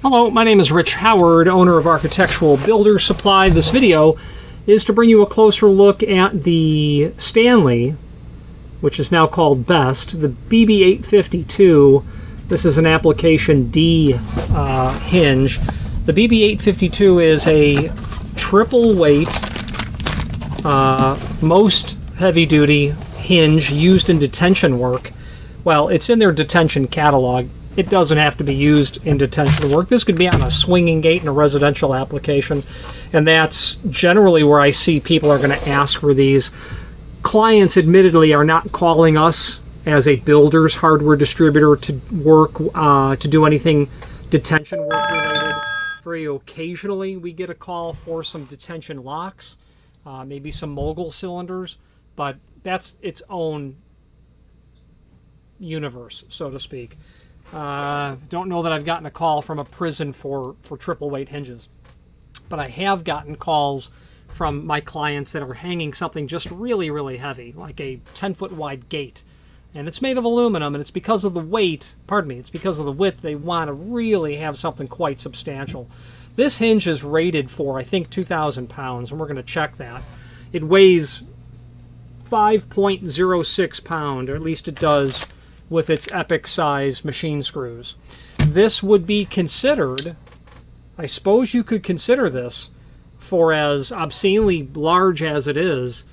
Hello, my name is Rich Howard, owner of Architectural Builder Supply. This video is to bring you a closer look at the Stanley, which is now called Best, the BB852. This is an application D hinge. The BB852 is a triple weight, most heavy duty hinge used in detention work. Well, it's in their detention catalog. It doesn't have to be used in detention work. This could be on a swinging gate in a residential application, and that's generally where I see people are going to ask for these. Clients admittedly are not calling us as a builder's hardware distributor to work, to do anything detention work related. Very occasionally we get a call for some detention locks, maybe some mogul cylinders, but that's its own universe, so to speak. Don't know that I've gotten a call from a prison for triple weight hinges, but I have gotten calls from my clients that are hanging something just really, really heavy, like a 10-foot wide gate, and it's made of aluminum, and it's because of the weight, pardon me, it's because of the width, they want to really have something quite substantial. This hinge is rated for, I think, 2,000 pounds, and we're going to check that. It weighs 5.06 pounds, or at least it does with its epic size machine screws. This would be considered, I suppose you could consider this, for as obscenely large as it is,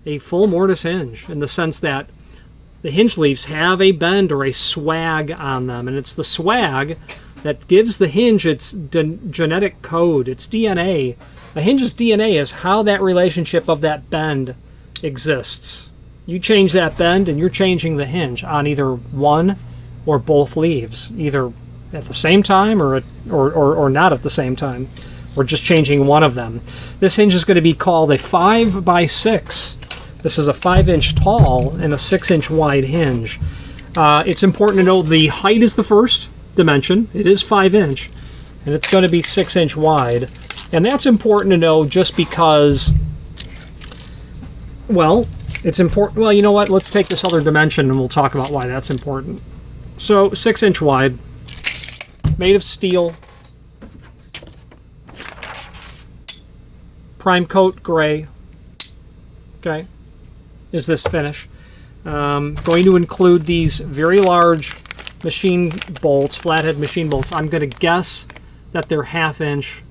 a full mortise hinge, in the sense that the hinge leaves have a bend or a swag on them, and it's the swag that gives the hinge its genetic code, its DNA. A hinge's DNA is how that relationship of that bend exists. You change that bend and you're changing the hinge on either one or both leaves, either at the same time or not at the same time, or just changing one of them. This hinge is going to be called a 5x6. This is a 5-inch tall and a 6-inch wide hinge. It's important to know the height is the first dimension. It is 5-inch, and it's going to be 6-inch wide. And that's important to know just because, well, it's important. Well, you know what? Let's take this other dimension and we'll talk about why that's important. So 6-inch wide, made of steel, prime coat gray. Okay, is this finish? Going to include these very large machine bolts, flathead machine bolts. I'm going to guess that they're 1/2 inch.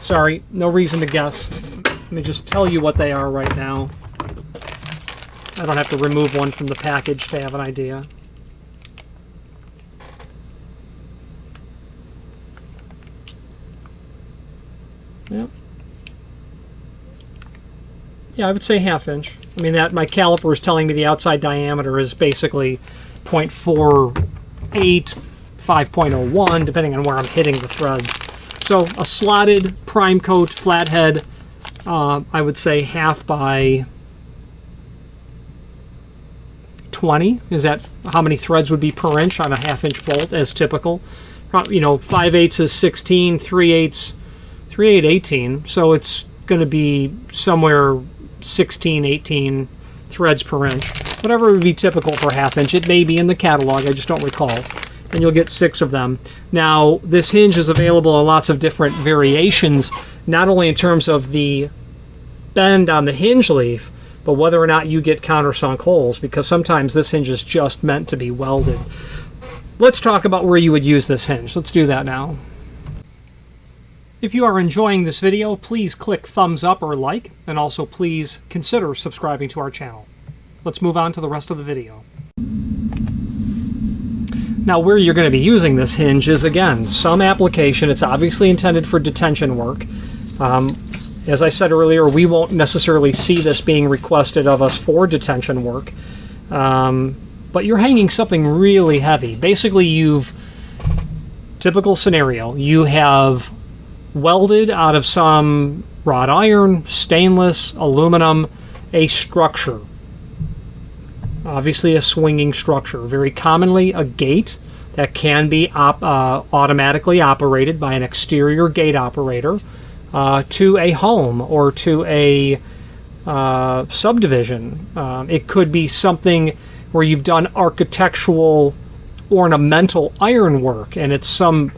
Sorry, no reason to guess. Let me just tell you what they are right now. I don't have to remove one from the package to have an idea. Yep. Yeah, I would say 1/2 inch. I mean, that my caliper is telling me the outside diameter is basically 0.48, 5.01, depending on where I'm hitting the threads. So a slotted prime coat flathead, I would say 1/2 by 20. Is that how many threads would be per inch on a 1/2 inch bolt as typical? You know, 5/8 is 16, 3/8 18. So it's going to be somewhere 16, 18 threads per inch. Whatever would be typical for 1/2 inch. It may be in the catalog, I just don't recall. And you'll get 6 of them. Now, this hinge is available in lots of different variations, not only in terms of the bend on the hinge leaf, but whether or not you get countersunk holes, because sometimes this hinge is just meant to be welded. Let's talk about where you would use this hinge. Let's do that now. If you are enjoying this video, please click thumbs up or like, and also please consider subscribing to our channel. Let's move on to the rest of the video. Now, where you're going to be using this hinge is, again, some application. It's obviously intended for detention work. As I said earlier, we won't necessarily see this being requested of us for detention work. But you're hanging something really heavy. Basically, typical scenario, you have welded out of some wrought iron, stainless, aluminum, a structure. Obviously a swinging structure, very commonly a gate that can be automatically operated by an exterior gate operator to a home or to a subdivision. It could be something where you've done architectural ornamental ironwork, and it's some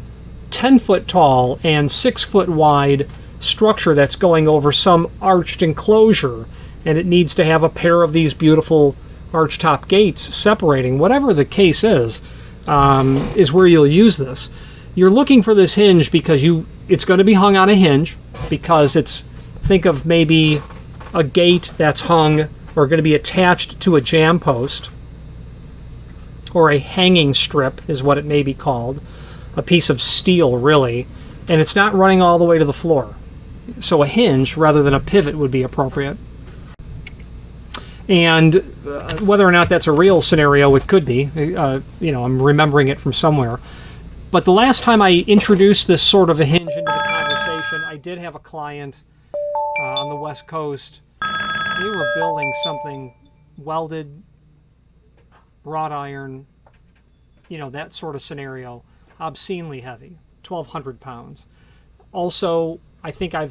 10-foot tall and 6-foot wide structure that's going over some arched enclosure, and it needs to have a pair of these beautiful arch-top gates separating. Whatever the case is where you'll use this. You're looking for this hinge because it's going to be hung on a hinge, because think of maybe a gate that's hung or going to be attached to a jamb post, or a hanging strip is what it may be called, a piece of steel really, and it's not running all the way to the floor. So a hinge rather than a pivot would be appropriate. And whether or not that's a real scenario, it could be. I'm remembering it from somewhere. But the last time I introduced this sort of a hinge into the conversation, I did have a client on the West Coast. They were building something welded, wrought iron, that sort of scenario, obscenely heavy, 1,200 pounds. Also, I think I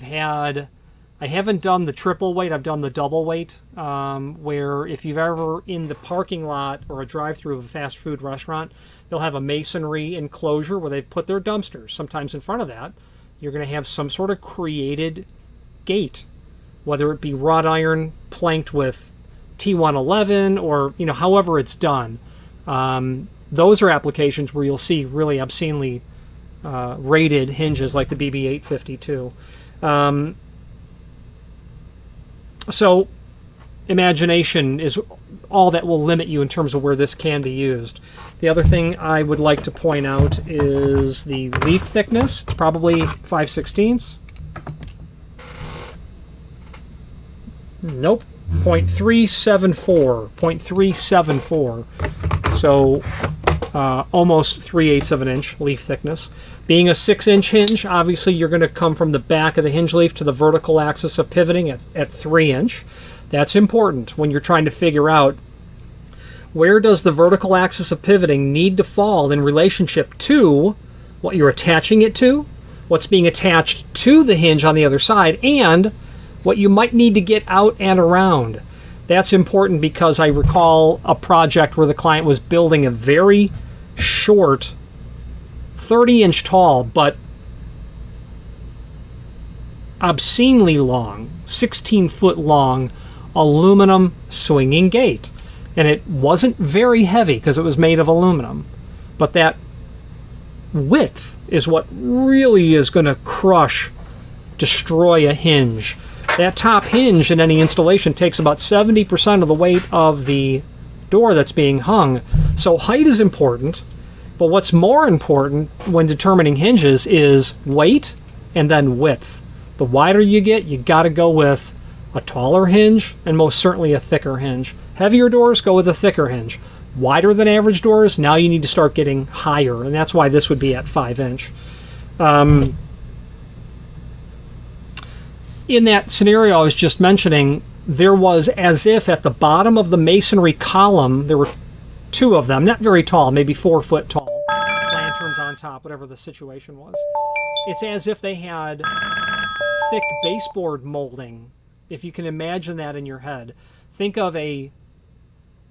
haven't done the triple weight, I've done the double weight, where if you've ever in the parking lot or a drive-through of a fast food restaurant, they'll have a masonry enclosure where they put their dumpsters. Sometimes in front of that, you're going to have some sort of created gate, whether it be wrought iron planked with T111 or, however it's done. Those are applications where you'll see really obscenely rated hinges like the BB852. So imagination is all that will limit you in terms of where this can be used. The other thing I would like to point out is the leaf thickness. It's probably 5/16. Nope, 0.374. 0.374. So almost 3/8 of an inch leaf thickness. Being a 6-inch hinge, obviously you're going to come from the back of the hinge leaf to the vertical axis of pivoting at 3-inch. That's important when you're trying to figure out where does the vertical axis of pivoting need to fall in relationship to what you're attaching it to, what's being attached to the hinge on the other side, and what you might need to get out and around. That's important because I recall a project where the client was building a very short 30-inch tall but obscenely long, 16-foot long aluminum swinging gate. And it wasn't very heavy because it was made of aluminum. But that width is what really is going to destroy a hinge. That top hinge in any installation takes about 70% of the weight of the door that's being hung. So height is important, but what's more important when determining hinges is weight and then width. The wider you get, you got to go with a taller hinge and most certainly a thicker hinge. Heavier doors, go with a thicker hinge. Wider than average doors, now you need to start getting higher, and that's why this would be at 5-inch. In that scenario I was just mentioning, there was, as if at the bottom of the masonry column, there were 2 of them, not very tall, maybe 4 foot tall, lanterns on top, whatever the situation was. It's as if they had thick baseboard molding, if you can imagine that in your head. Think of a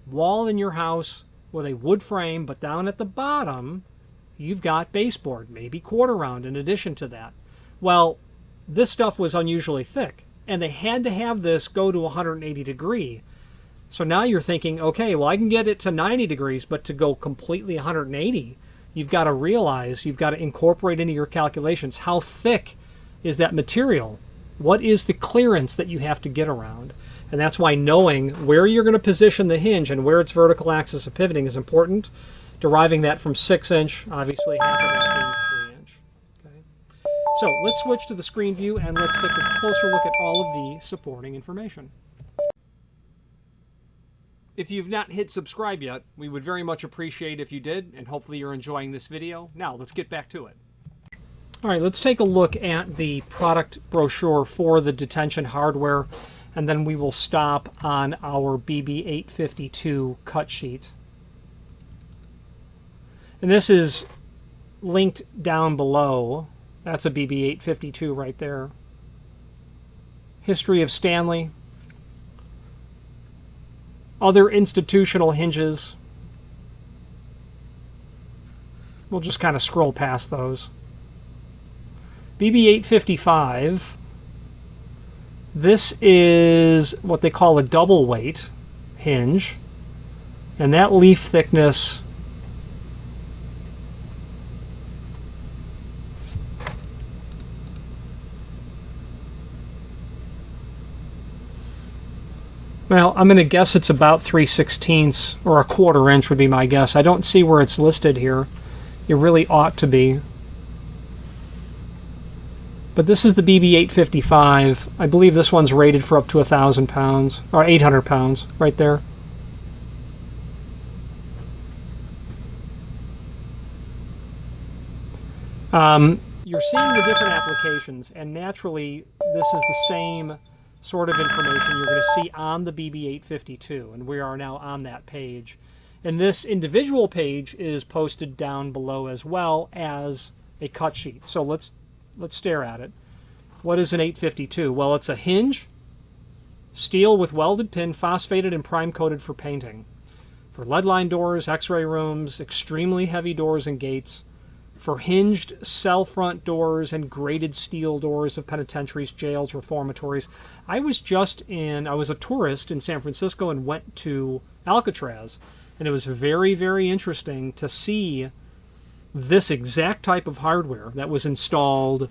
wall in your house with a wood frame, but down at the bottom, you've got baseboard, maybe quarter round in addition to that. Well, this stuff was unusually thick, and they had to have this go to 180 degree. So now you're thinking, okay, well, I can get it to 90 degrees, but to go completely 180, you've got to realize, you've got to incorporate into your calculations, how thick is that material? What is the clearance that you have to get around? And that's why knowing where you're going to position the hinge and where its vertical axis of pivoting is important. Deriving that from 6-inch, obviously half of that being 3-inch. Okay. So let's switch to the screen view and let's take a closer look at all of the supporting information. If you've not hit subscribe yet, we would very much appreciate if you did, and hopefully you're enjoying this video. Now let's get back to it. All right, let's take a look at the product brochure for the detention hardware, and then we will stop on our BB852 cut sheet. And this is linked down below. That's a BB852 right there. History of Stanley. Other institutional hinges. We'll just kind of scroll past those. BB855. This is what they call a double weight hinge. And that leaf thickness well, I'm going to guess it's about 3/16 or 1/4 inch would be my guess. I don't see where it's listed here. It really ought to be. But this is the BB855. I believe this one's rated for up to 1,000 pounds, or 800 pounds, right there. You're seeing the different applications, and naturally, this is the same sort of information you're going to see on the BB852, and we are now on that page. And this individual page is posted down below as well as a cut sheet. So let's stare at it. What is an 852? Well, it's a hinge, steel with welded pin, phosphated and prime coated for painting. For lead line doors, x-ray rooms, extremely heavy doors and gates. For hinged cell front doors and grated steel doors of penitentiaries, jails, reformatories. I was a tourist in San Francisco and went to Alcatraz, and it was very, very interesting to see this exact type of hardware that was installed,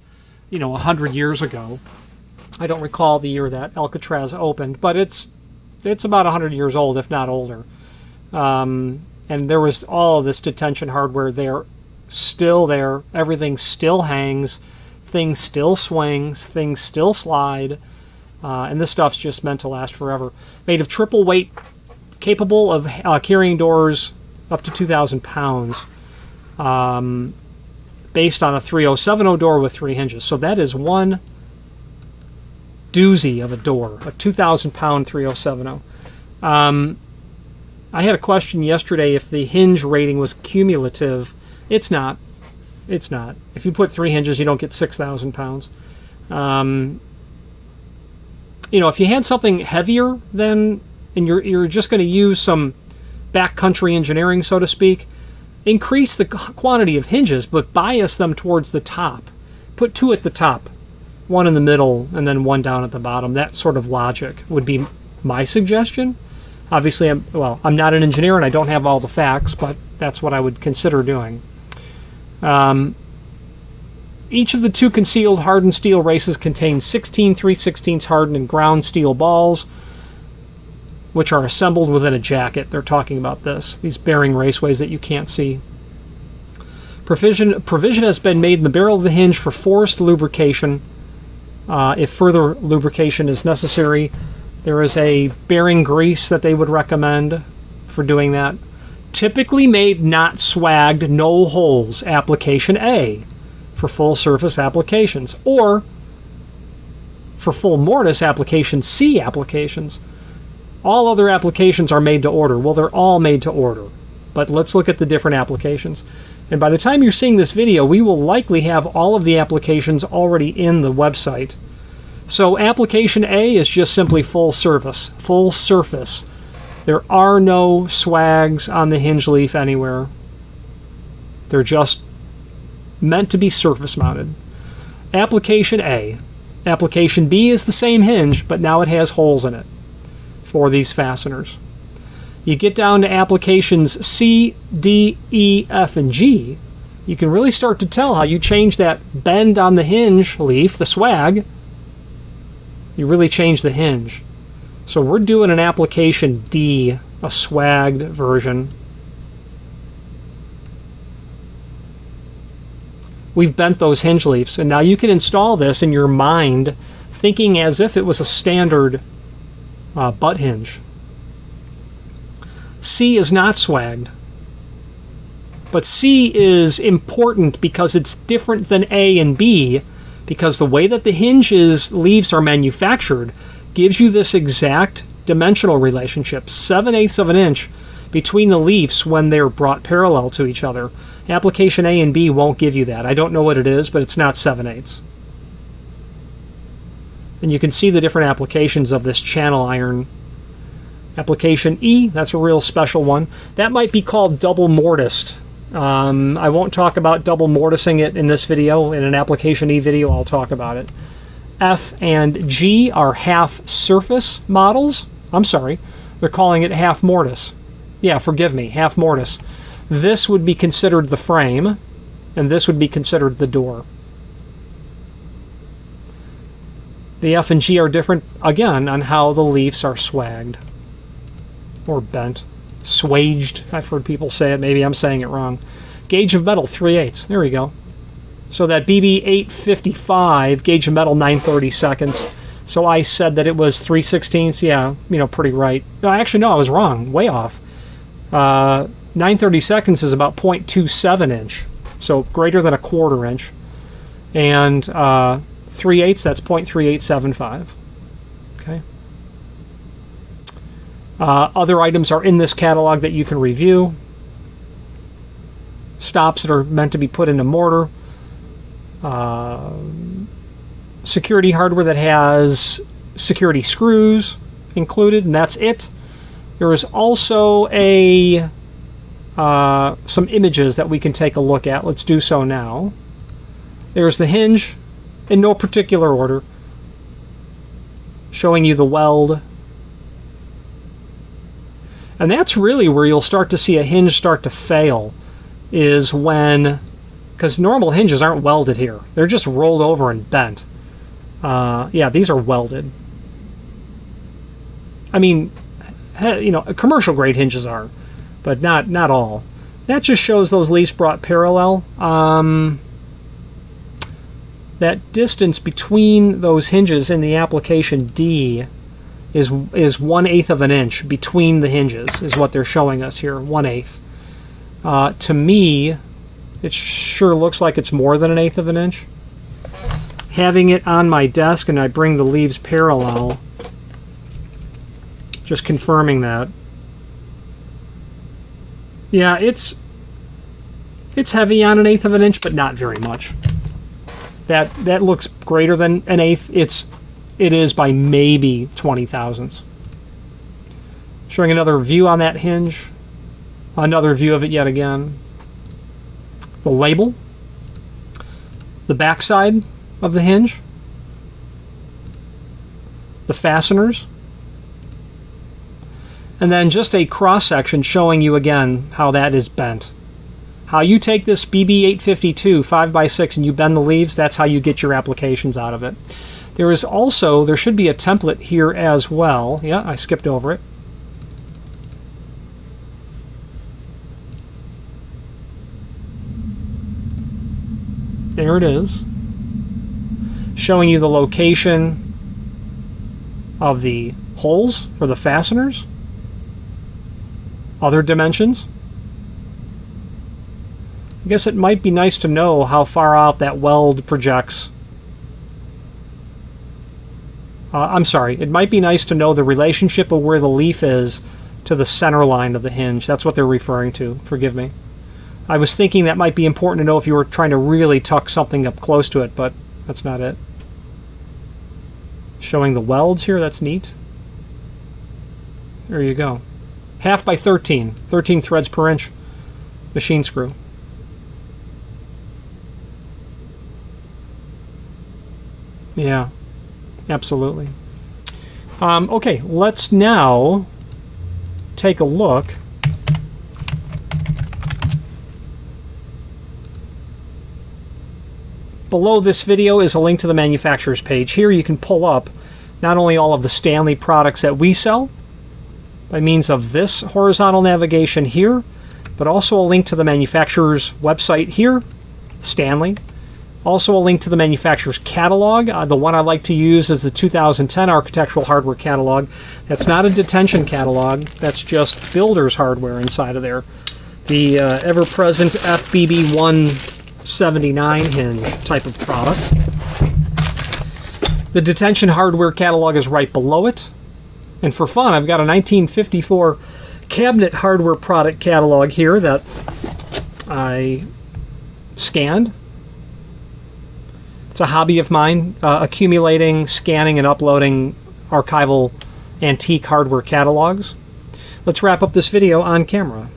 100 years ago. I don't recall the year that Alcatraz opened, but it's about 100 years old, if not older. And there was all of this detention hardware there. Still there, everything still hangs, things still swings, things still slide, and this stuff's just meant to last forever. Made of triple weight, capable of carrying doors up to 2,000 pounds, based on a 3070 door with 3 hinges. So that is one doozy of a door, a 2,000 pound 3070. I had a question yesterday if the hinge rating was cumulative. It's not. It's not. If you put 3 hinges, you don't get 6,000 pounds. If you had something heavier and you're just going to use some backcountry engineering, so to speak, increase the quantity of hinges, but bias them towards the top. Put 2 at the top, 1 in the middle, and then 1 down at the bottom. That sort of logic would be my suggestion. Obviously, I'm not an engineer and I don't have all the facts, but that's what I would consider doing. Each of the 2 concealed hardened steel races contains 16 3/16 hardened and ground steel balls, which are assembled within a jacket. They're talking about these bearing raceways that you can't see. Provision has been made in the barrel of the hinge for forced lubrication. If further lubrication is necessary, there is a bearing grease that they would recommend for doing that. Typically made, not swagged, no holes. Application A for full surface applications, or for full mortise application C applications. All other applications are made to order. Well, they're all made to order, but let's look at the different applications. And by the time you're seeing this video, we will likely have all of the applications already in the website. So application A is just simply full surface. There are no swags on the hinge leaf anywhere. They're just meant to be surface mounted. Application A. Application B is the same hinge, but now it has holes in it for these fasteners. You get down to applications C, D, E, F, and G. You can really start to tell how you change that bend on the hinge leaf, the swag. You really change the hinge. So we're doing an application D, a swagged version. We've bent those hinge leaves, and now you can install this in your mind thinking as if it was a standard butt hinge. C is not swagged, but C is important because it's different than A and B, because the way that the hinges leaves are manufactured gives you this exact dimensional relationship, 7/8 of an inch between the leaves when they're brought parallel to each other. Application A and B won't give you that. I don't know what it is, but it's not 7/8. And you can see the different applications of this channel iron. Application E, that's a real special one. That might be called double mortised. I won't talk about double mortising it in this video. In an application E video, I'll talk about it. F and G are half surface models. I'm sorry, they're calling it half mortise. Yeah, forgive me, half mortise. This would be considered the frame, and this would be considered the door. The F and G are different, again, on how the leaves are swagged. Or bent. Swaged, I've heard people say it. Maybe I'm saying it wrong. Gauge of metal, 3/8. There we go. So that BB852, gauge of metal, 9/32. So I said that it was 3/16. Yeah, you know, pretty right. No, actually, no, I was wrong. Way off. 9/32 is about 0.27 inch. So greater than a 1/4 inch. And 3/8, that's 0.3875. Okay. Other items are in this catalog that you can review. Stops that are meant to be put into mortar. Security hardware that has security screws included, and that's it. There is also some images that we can take a look at. Let's do so now. There's the hinge, in no particular order, showing you the weld. And that's really where you'll start to see a hinge start to fail, is when, because normal hinges aren't welded here. They're just rolled over and bent. Yeah, these are welded. I mean, you know, commercial grade hinges are, but not all. That just shows those leaves brought parallel. That distance between those hinges in the application D is 1/8 of an inch between the hinges, is what they're showing us here, 1/8. To me, it sure looks like it's more than 1/8 of an inch. Having it on my desk and I bring the leaves parallel, just confirming that. Yeah, it's heavy on 1/8 of an inch, but not very much. That looks greater than 1/8. It is by maybe 20 thousandths. Showing another view on that hinge. Another view of it yet again. The label. The backside of the hinge. The fasteners. And then just a cross-section showing you again how that is bent. How you take this BB852 5x6 and you bend the leaves, that's how you get your applications out of it. There should be a template here as well. Yeah, I skipped over it. There it is. Showing you the location of the holes for the fasteners. Other dimensions. I guess it might be nice to know how far out that weld projects. I'm sorry, it might be nice to know the relationship of where the leaf is to the center line of the hinge. That's what they're referring to. Forgive me. I was thinking that might be important to know if you were trying to really tuck something up close to it, but that's not it. Showing the welds here, that's neat. There you go. 1/2 by 13. 13 threads per inch. Machine screw. Yeah, absolutely. Okay, let's now take a look. Below this video is a link to the manufacturer's page. Here you can pull up not only all of the Stanley products that we sell by means of this horizontal navigation here, but also a link to the manufacturer's website here, Stanley. Also a link to the manufacturer's catalog. The one I like to use is the 2010 Architectural Hardware Catalog. That's not a detention catalog. That's just builder's hardware inside of there. The ever-present FBB179 hinge type of product. The detention hardware catalog is right below it. And for fun, I've got a 1954 cabinet hardware product catalog here that I scanned. It's a hobby of mine, accumulating, scanning, and uploading archival antique hardware catalogs. Let's wrap up this video on camera.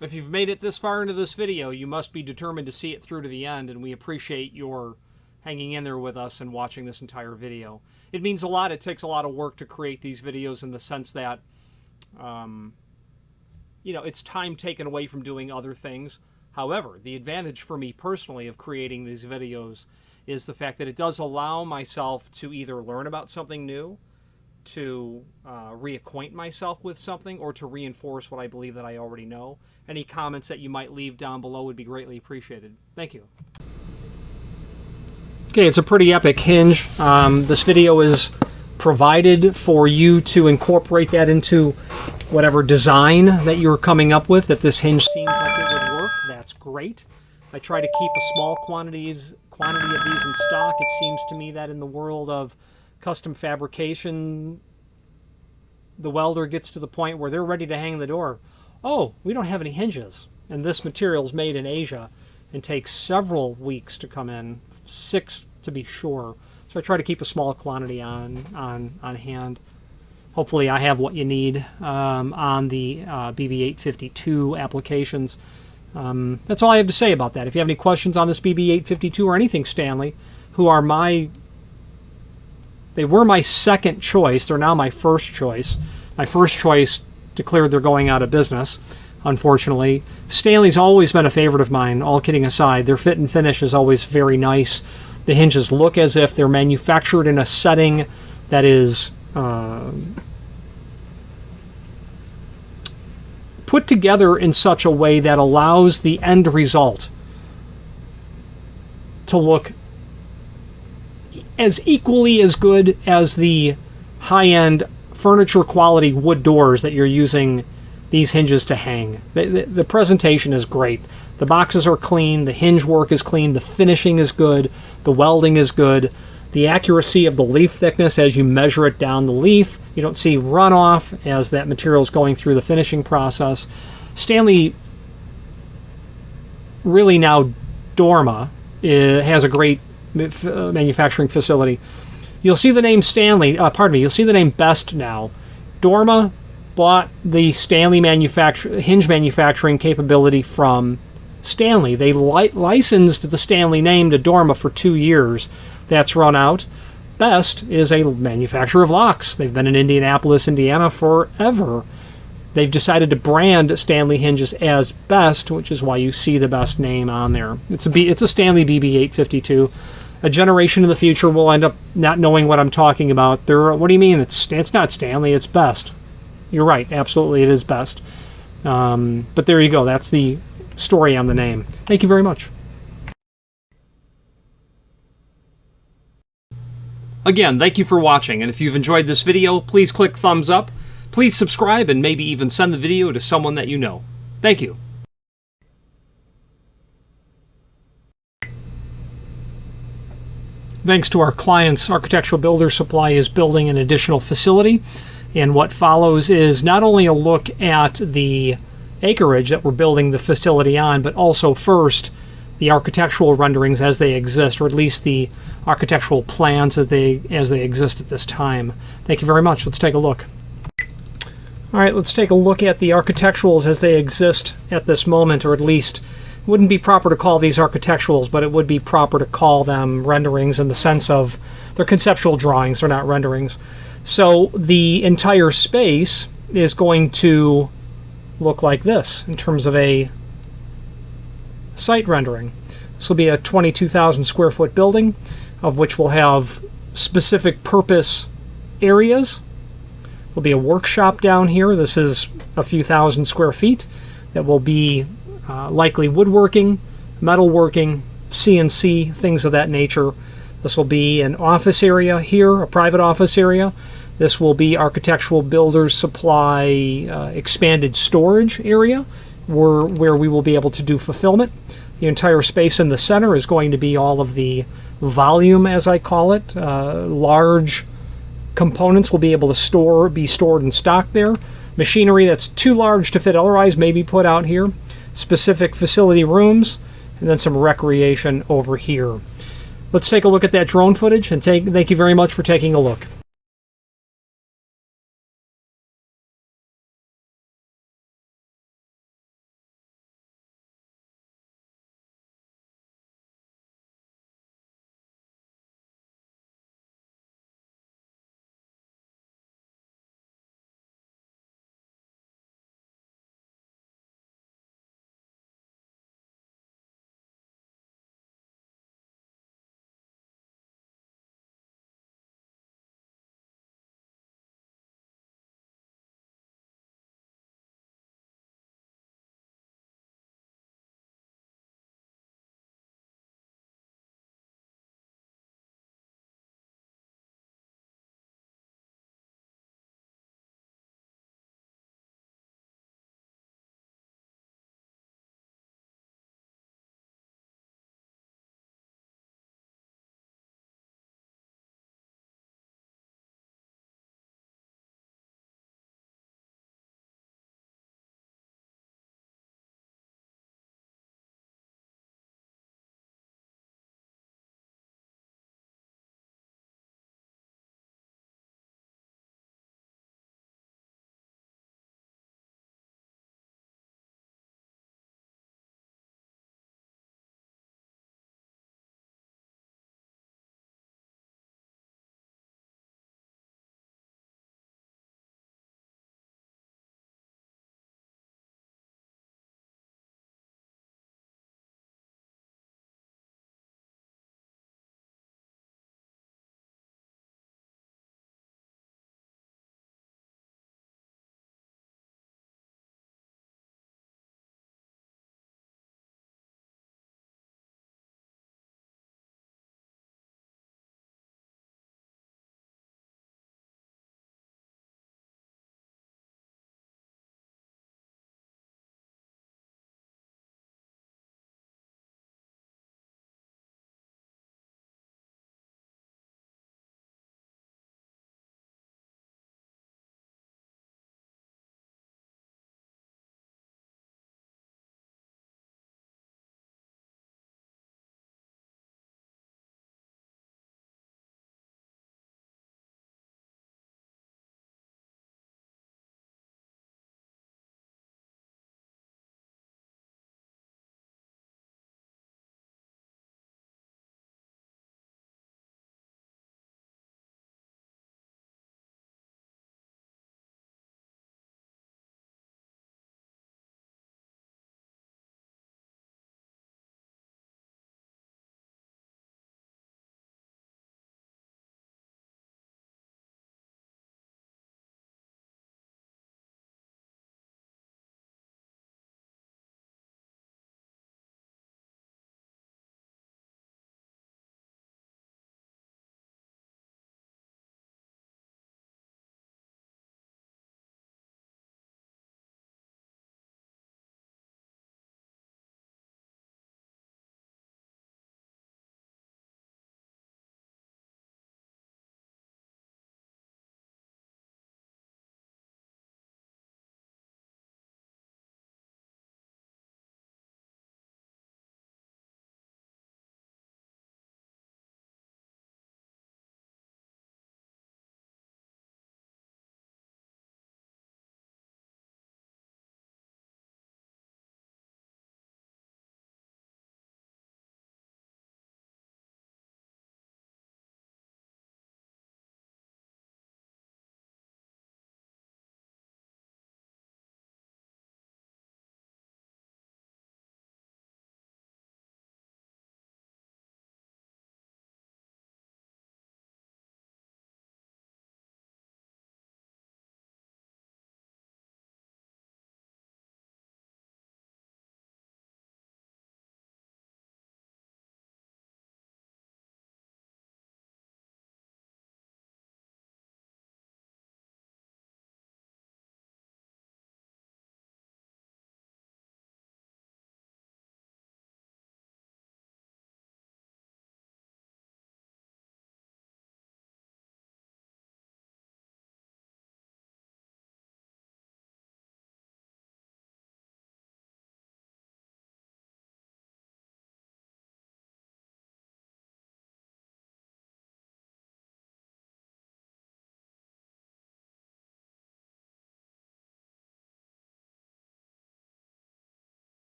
If you've made it this far into this video, you must be determined to see it through to the end, and we appreciate your hanging in there with us and watching this entire video. It means a lot. It takes a lot of work to create these videos in the sense that, you know, it's time taken away from doing other things. However, the advantage for me personally of creating these videos is the fact that it does allow myself to either learn about something new, to reacquaint myself with something, or to reinforce what I believe that I already know. Any comments that you might leave down below would be greatly appreciated. Thank you. Okay, it's a pretty epic hinge. This video is provided for you to incorporate that into whatever design that you're coming up with. If this hinge seems like it would work, that's great. I try to keep a small quantity of these in stock. It seems to me that in the world of custom fabrication, the welder gets to the point where they're ready to hang the door. Oh, we don't have any hinges. And this material is made in Asia and takes several weeks to come in, 6 to be sure. So I try to keep a small quantity on hand. Hopefully I have what you need on the BB852 applications. That's all I have to say about that. If you have any questions on this BB852 or anything Stanley, who are they were my second choice. They're now my first choice. My first choice declared they're going out of business, unfortunately. Stanley's always been a favorite of mine, all kidding aside. Their fit and finish is always very nice. The hinges look as if they're manufactured in a setting that is put together in such a way that allows the end result to look as equally as good as the high-end furniture quality wood doors that you're using these hinges to hang. The presentation is great. The boxes are clean, the hinge work is clean, the finishing is good, the welding is good, the accuracy of the leaf thickness as you measure it down the leaf. You don't see runoff as that material is going through the finishing process. Stanley, really now Dorma, has a great manufacturing facility. You'll see the name Stanley, you'll see the name Best now. Dorma bought the Stanley hinge manufacturing capability from Stanley. They licensed the Stanley name to Dorma for 2 years. That's run out. Best is a manufacturer of locks. They've been in Indianapolis, Indiana forever. They've decided to brand Stanley hinges as Best, which is why you see the Best name on there. It's a Stanley BB852. A generation in the future will end up not knowing what I'm talking about. What do you mean? It's not Stanley, it's Best. You're right, absolutely it is Best. But there you go, that's the story on the name. Thank you very much. Again, thank you for watching, and if you've enjoyed this video, please click thumbs up, please subscribe, and maybe even send the video to someone that you know. Thank you. Thanks to our clients, Architectural Builder Supply is building an additional facility, and what follows is not only a look at the acreage that we're building the facility on, but also first the architectural renderings as they exist, or at least the architectural plans as they exist at this time. Thank you very much. Let's take a look. All right, let's take a look at the architecturals as they exist at this moment, or at least it wouldn't be proper to call these architecturals, but it would be proper to call them renderings in the sense of they're conceptual drawings, they're not renderings. So the entire space is going to look like this in terms of a site rendering. This will be a 22,000 square foot building, of which will have specific purpose areas. There'll be a workshop down here. This is a few thousand square feet that will be likely woodworking, metalworking, CNC, things of that nature. This will be an office area here, a private office area. This will be Architectural Builders Supply expanded storage area where we will be able to do fulfillment. The entire space in the center is going to be all of the volume, as I call it. Large components will be able to be stored and stocked there. Machinery that's too large to fit otherwise may be put out here. Specific facility rooms, and then some recreation over here. Let's take a look at that drone footage, and thank you very much for taking a look.